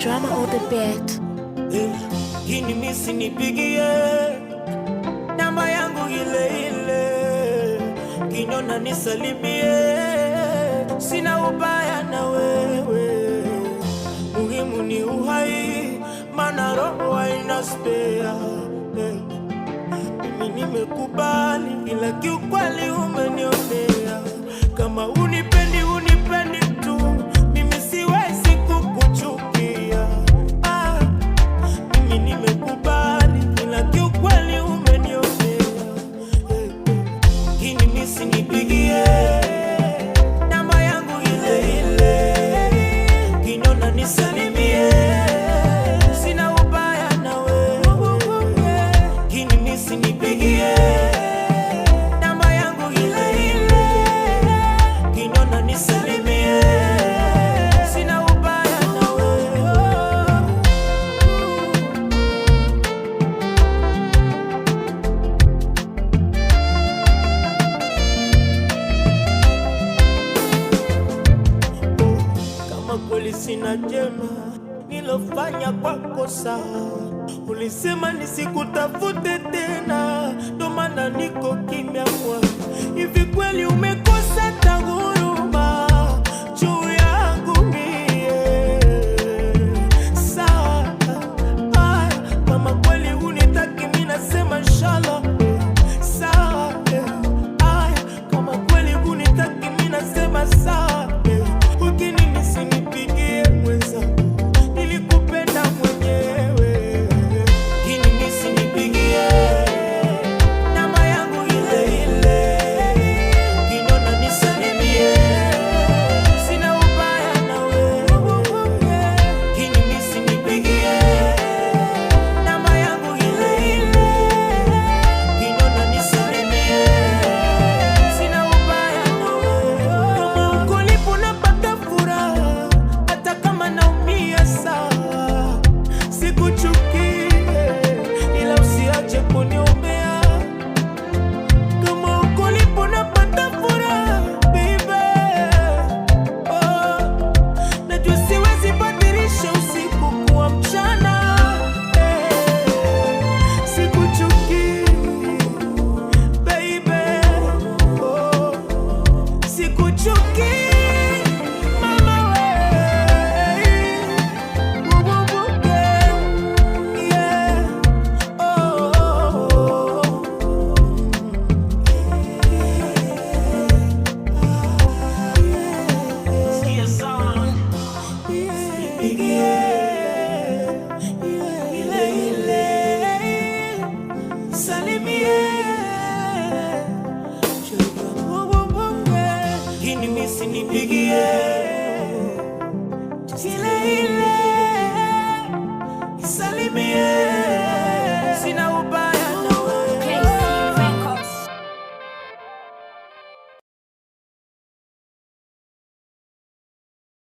Drama on the beat. Kini misi nipigie namba yangu ile ile, kinyona nisalimie, sina ubaya na wewe, muhimu ni uhai, mana roho haina spare. Mimi nimekubali, ila kiukweli umenionea. Kama unipendi tu, mimi siwezi kukuchukia. Mimi nimekubali, ila kiukweli umenionea. Kini misi nipigie namba yangu ile ile, kinyona nisalimie, sina ubaya na wewe. Kini misi nipigie namba yangu ile ile, kinyona nisalimie, sina ubaya na wewe. Kama kweli sina jema nilofanya kwako sawa, ulisema nisikutafute tena, ndo maana niko kimya kwa hivi.